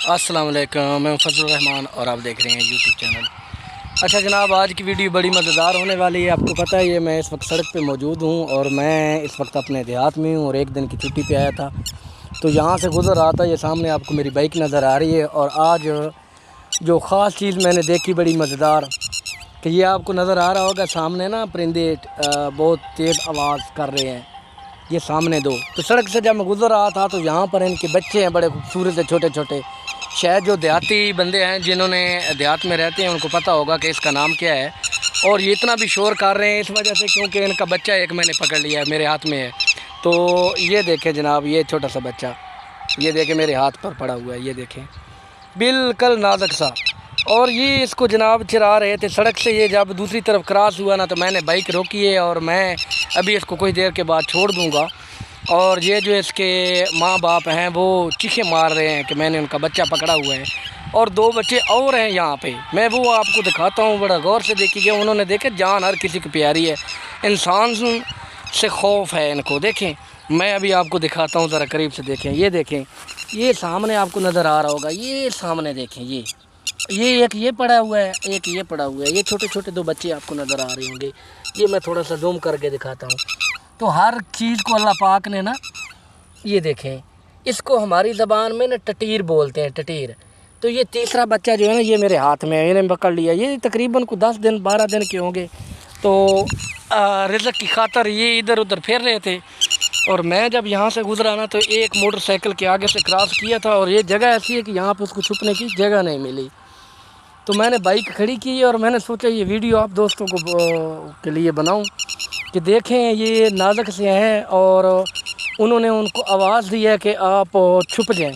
अस्सलाम वालेकुम, मैं फजल रहमान और आप देख रहे हैं यूट्यूब चैनल। अच्छा जनाब, आज की वीडियो बड़ी मज़ेदार होने वाली है। आपको पता है ये मैं इस वक्त सड़क पे मौजूद हूँ और मैं इस वक्त अपने देहात में हूँ और एक दिन की छुट्टी पे आया था, तो यहाँ से गुज़र रहा था। ये सामने आपको मेरी बाइक नज़र आ रही है और आज जो ख़ास चीज़ मैंने देखी बड़ी मज़ेदार, कि ये आपको नज़र आ रहा होगा सामने ना परिंदे बहुत तेज़ आवाज़ कर रहे हैं। ये सामने दो, तो सड़क से जब मैं गुज़र रहा था तो यहाँ पर इनके बच्चे हैं बड़े खूबसूरत से छोटे छोटे। शायद जो देहाती बंदे हैं जिन्होंने देहात में रहते हैं उनको पता होगा कि इसका नाम क्या है। और ये इतना भी शोर कर रहे हैं इस वजह से क्योंकि इनका बच्चा एक मैंने पकड़ लिया है, मेरे हाथ में है। तो ये देखें जनाब, ये छोटा सा बच्चा, ये देखें मेरे हाथ पर पड़ा हुआ है, ये देखें बिल्कुल नाजुक सा। और ये इसको जनाब चरा रहे थे सड़क से। ये जब दूसरी तरफ क्रॉस हुआ ना तो मैंने बाइक रोकी है और मैं अभी इसको कुछ देर के बाद छोड़ दूँगा। और ये जो इसके माँ बाप हैं वो चीखें मार रहे हैं कि मैंने उनका बच्चा पकड़ा हुआ है। और दो बच्चे और हैं यहाँ पे, मैं वो आपको दिखाता हूँ, बड़ा गौर से देखिएगा। उन्होंने देखे जान हर किसी को प्यारी है, इंसान से खौफ है इनको। देखें मैं अभी आपको दिखाता हूँ, ज़रा करीब से देखें। ये देखें, ये सामने आपको नज़र आ रहा होगा, ये सामने देखें, ये एक ये पड़ा हुआ है, एक ये पड़ा हुआ है। ये छोटे छोटे दो बच्चे आपको नज़र आ रहे होंगे। ये मैं थोड़ा सा जूम करके दिखाता हूँ। तो हर चीज़ को अल्लाह पाक ने ना, ये देखें, इसको हमारी ज़बान में ना टटीर बोलते हैं, टटीर। तो ये तीसरा बच्चा जो है ना, ये मेरे हाथ में है, इन्हें पकड़ लिया। ये तकरीबन को 10 दिन 12 दिन के होंगे। तो रिज़्क़ की खातर ये इधर उधर फिर रहे थे और मैं जब यहाँ से गुज़रा ना तो एक मोटरसाइकिल के आगे से क्रॉस किया था और ये जगह ऐसी है कि यहाँ पर उसको छुपने की जगह नहीं मिली। तो मैंने बाइक खड़ी की और मैंने सोचा ये वीडियो आप दोस्तों को के लिए बनाऊं कि देखें ये नाजुक से हैं और उन्होंने उनको आवाज़ दी है कि आप छुप जाएं।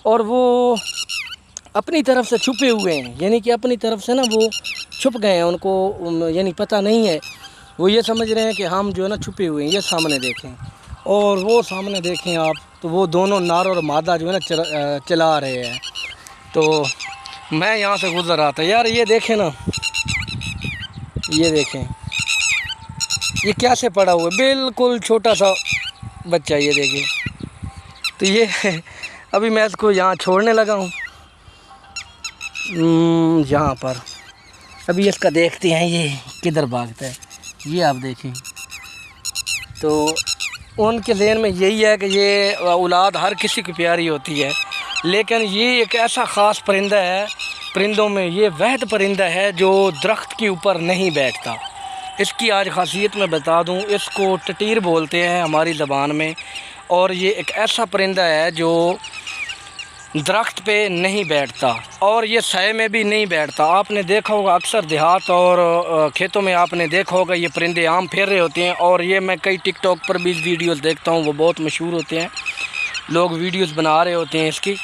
और वो अपनी तरफ से छुपे हुए हैं, यानी कि अपनी तरफ से ना वो छुप गए हैं। उनको यानी पता नहीं है, वो ये समझ रहे हैं कि हम जो है ना छुपे हुए हैं। ये सामने देखें और वो सामने देखें आप, तो वो दोनों नार और मादा जो है ना चला रहे हैं। तो मैं यहाँ से गुज़र रहा था यार, ये देखें ना, ये देखें ये कैसे पड़ा हुआ है, बिल्कुल छोटा सा बच्चा, ये देखें। तो ये अभी मैं इसको यहाँ छोड़ने लगा हूँ यहाँ पर। अभी इसका देखते हैं ये किधर भागता है, ये आप देखें। तो उनके ज़हन में यही है कि ये औलाद हर किसी की प्यारी होती है, लेकिन ये एक ऐसा ख़ास परिंदा है, परिंदों में ये वहद परिंदा है जो दरख्त के ऊपर नहीं बैठता। इसकी आज ख़ासियत मैं बता दूं, इसको टटीर बोलते हैं हमारी ज़बान में। और ये एक ऐसा परिंदा है जो दरख्त पे नहीं बैठता और ये साए में भी नहीं बैठता। आपने देखा होगा अक्सर देहात और खेतों में आपने देखा होगा ये परिंदे आम फेर रहे होते हैं। और ये मैं कई टिकटॉक पर भी वीडियोज़ देखता हूँ, वो बहुत मशहूर होते हैं, लोग वीडियोज़ बना रहे होते हैं इसकी।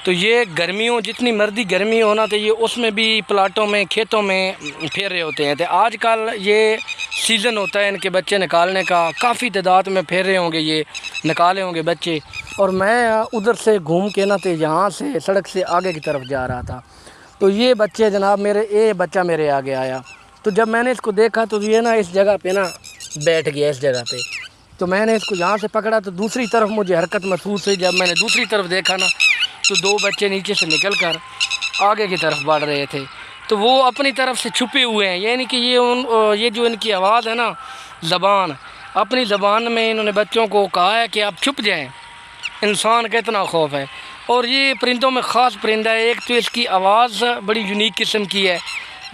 तो ये गर्मियों, जितनी मर्दी गर्मी होना तो ये उसमें भी प्लाटों में खेतों में फेर रहे होते हैं। तो आजकल ये सीज़न होता है इनके बच्चे निकालने का, काफ़ी तादाद में फेर रहे होंगे, ये निकाले होंगे बच्चे। और मैं उधर से घूम के ना तो यहाँ से सड़क से आगे की तरफ जा रहा था, तो ये बच्चे जनाब मेरे, ये बच्चा मेरे आगे आया। तो जब मैंने इसको देखा तो ये ना इस जगह पे ना बैठ गया, इस जगह पे। तो मैंने इसको यहाँ से पकड़ा तो दूसरी तरफ मुझे हरकत महसूस हुई। जब मैंने दूसरी तरफ देखा ना तो दो बच्चे नीचे से निकल कर आगे की तरफ बढ़ रहे थे। तो वो अपनी तरफ से छुपे हुए हैं, यानी कि ये जो इनकी आवाज़ है ना, ज़बान, अपनी ज़बान में इन्होंने बच्चों को कहा है कि आप छुप जाएं। इंसान का इतना खौफ है। और ये परिंदों में ख़ास परिंदा है। एक तो इसकी आवाज़ बड़ी यूनिक किस्म की है,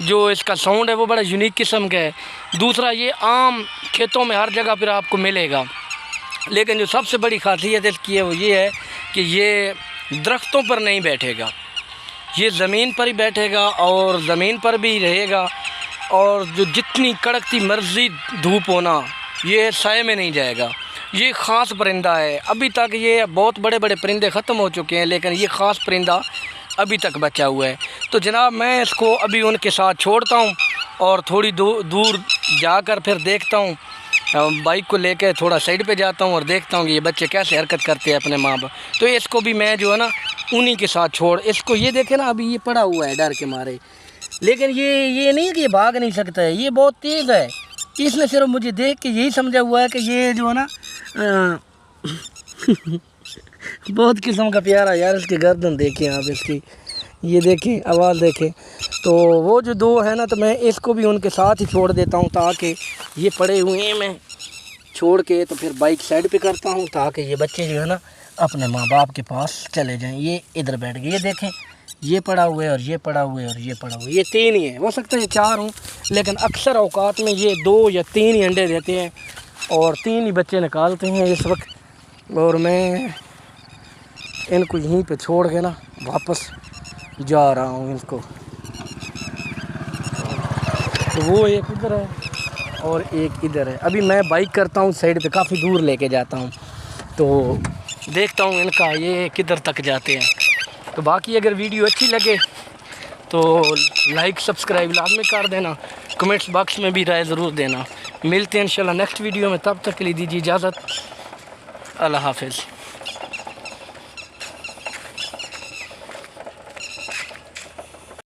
जो इसका साउंड है वो बड़ा यूनिक किस्म का है। दूसरा, ये आम खेतों में हर जगह पर आपको मिलेगा, लेकिन जो सबसे बड़ी खासियत इसकी है वो ये है कि ये दरख्तों पर नहीं बैठेगा, ये ज़मीन पर ही बैठेगा और ज़मीन पर भी रहेगा। और जो जितनी कड़कती मर्जी धूप होना, ये साए में नहीं जाएगा। ये ख़ास परिंदा है। अभी तक ये बहुत बड़े बड़े परिंदे ख़त्म हो चुके हैं, लेकिन ये ख़ास परिंदा अभी तक बचा हुआ है। तो जनाब मैं इसको अभी उनके साथ छोड़ता हूँ और थोड़ी दूर जाकर फिर देखता हूँ, बाइक को लेकर थोड़ा साइड पे जाता हूँ और देखता हूँ कि ये बच्चे कैसे हरकत करते हैं अपने माँ बाप। तो इसको भी मैं जो है ना उन्हीं के साथ छोड़, इसको ये देखे ना अभी ये पड़ा हुआ है डर के मारे, लेकिन ये नहीं है कि ये भाग नहीं सकता है, ये बहुत तेज़ है। इसने सिर्फ मुझे देख के यही समझा हुआ है कि ये जो है ना بہت قسم کا پیارا یار، اس کی گردن دیکھیں آپ، اس کی یہ دیکھیں، آواز دیکھیں۔ تو وہ جو دو ہے نا، تو میں اس کو بھی ان کے ساتھ ہی چھوڑ دیتا ہوں، تاکہ یہ پڑے ہوئے ہیں، میں چھوڑ کے تو پھر بائک سائڈ پہ کرتا ہوں، تاکہ یہ بچے جو ہے نا اپنے ماں باپ کے پاس چلے جائیں۔ یہ ادھر بیٹھ گئے، یہ دیکھیں، یہ پڑا ہوا ہے اور یہ پڑا ہوا ہے اور یہ پڑا ہوا ہے، یہ 3 ہی ہیں، ہو سکتا ہے یہ 4 ہوں، لیکن اکثر اوقات میں یہ 2 یا 3 ہی انڈے دیتے ہیں اور 3 ہی بچے نکالتے ہیں اس وقت۔ اور میں ان کو یہیں پہ چھوڑ کے نا واپس جا رہا ہوں ان کو۔ تو وہ ایک ادھر ہے اور ایک ادھر ہے۔ ابھی میں بائک کرتا ہوں سائڈ پہ، کافی دور لے کے جاتا ہوں، تو دیکھتا ہوں ان کا یہ کدھر تک جاتے ہیں۔ تو باقی اگر ویڈیو اچھی لگے تو لائک سبسکرائب لازمی کر دینا، کمنٹس باکس میں بھی رائے ضرور دینا۔ ملتے ہیں انشاءاللہ نیکسٹ ویڈیو میں، تب تک کے لیے دیجیے اجازت، اللہ حافظ۔